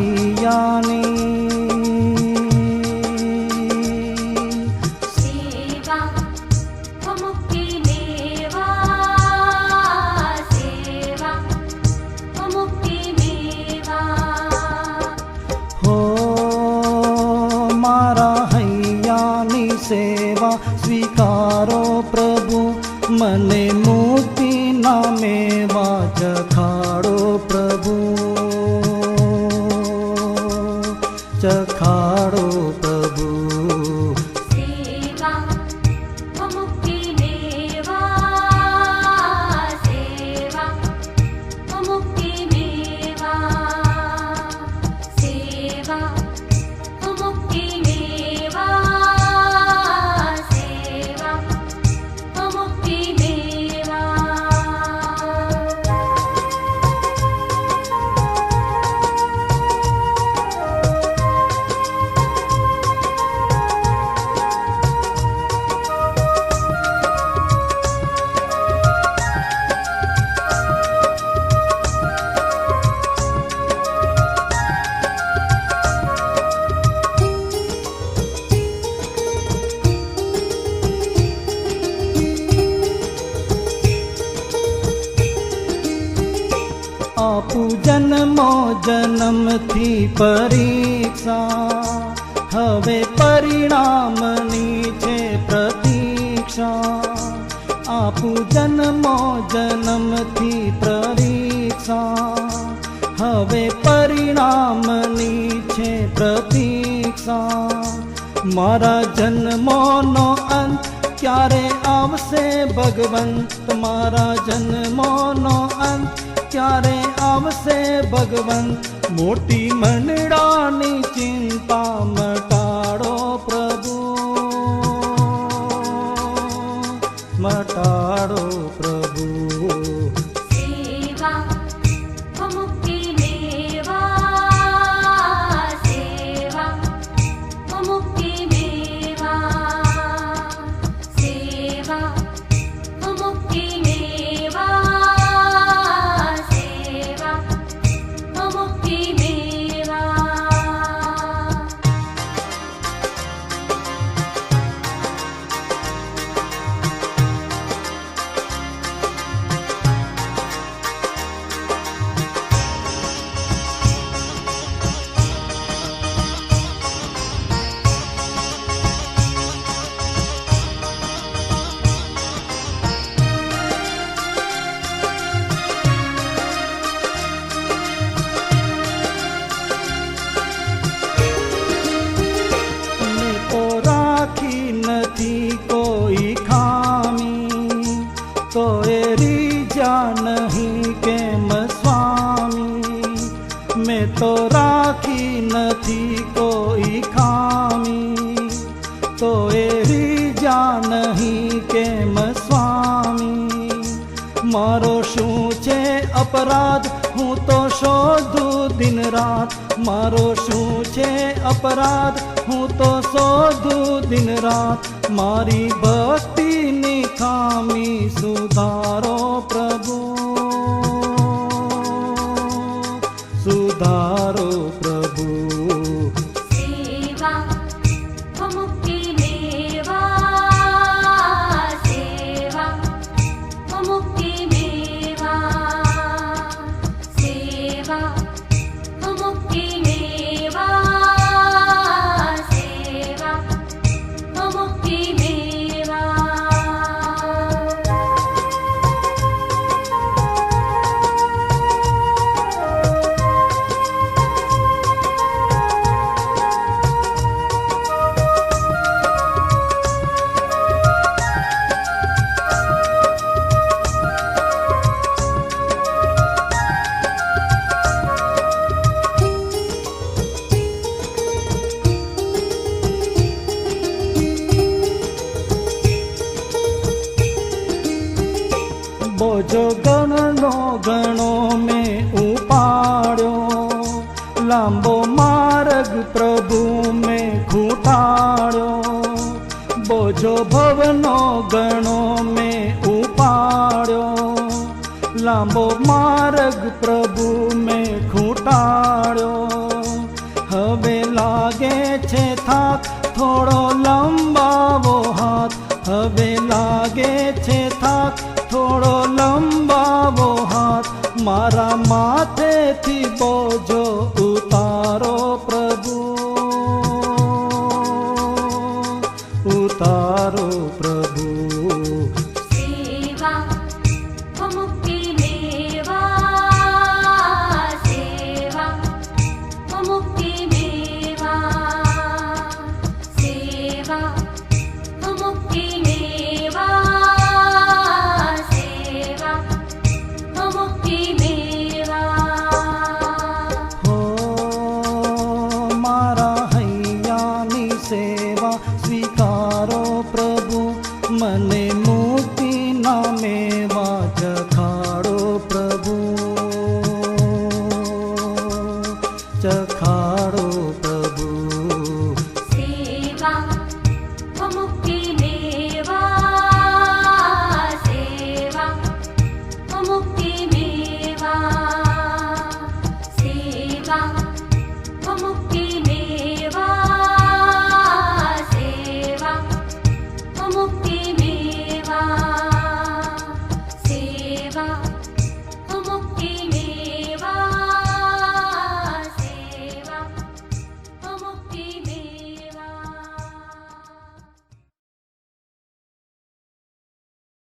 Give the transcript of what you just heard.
हैयानी सेवा वो मुक्ति मेवा, सेवा वो मुक्ति मेवा। हो मारा हैयानी सेवा स्वीकारो प्रभु, मने मुक्ति ना मेवा चखाड़ो प्रभु, चखाड़ो प्रभु। सेवा वो मुक्ति मेवा, सेवा वो मुक्ति मेवा, सेवा वो मुक्ति मेवा, सेवा वो मुक्ति मेवा। आपू जन्मो जन्म थी परीक्षा, हवे परिणामनी छे प्रतीक्षा। आपू जन्मो जन्म थी परीक्षा, हवे परिणामनी छे प्रतीक्षा। मारा जन्मोनो अंत क्यारे आवशे भगवंत, मारा जन्मोनो अंत क्यारे आवशे भगवंत। मोटी मनडानी चिंता मटाड़ो प्रभु, मटाड़ो प्रभु। सेवा वो मुक्ति मेवा, सेवा वो मुक्ति मेवा, सेवा वो मुक्ति मेवा, सेवा वो मुक्ति मेवा। मैं तो राखी नथी कोई खामी, तो रीजा नहीं केम स्वामी। मैं तो राखी नथी कोई खामी, तो रीजा नहीं केम स्वामी। मारो शू छे अपराध हूँ तो शोधू दिन रात, मारो शू छे अपराध हूँ तो शोधू दिन रात। मारी भक्ति नी खामी सुधारो प्रभु, सुधारो प्रभु। सेवा वो मुक्ति मेवा, सेवा वो मुक्ति मेवा, सेवा वो मुक्ति मेवा, सेवा वो मुक्ति मेवा। बोझो गणनो गणो में उपाड्यो, लांबो मार्ग प्रभु में खूटाड्यो। बोझो भवनो गणो में उपाड्यो, लांबो मार्ग प्रभु में खूटाड्यो। થાક, થોડો લંબાવો હાથ. હવે લાગે છે થાક, થોડો લંબાવો હાથ. મારા માથેથી બોજો ઉતારો પ્રભુ, ઉતારો પ્રભુ. સેવા મુક્તિ મેવા, સેવા મુક્તિ મેવા, સેવા મુક્તિ મેવા, સેવા મુક્તિ મેવા. હો મારા હૈયાની સેવા સ્વીકારો પ્રભુ, મને મુક્તિના મેવા ચખાડો પ્રભુ, ચખાડો પ્રભુ.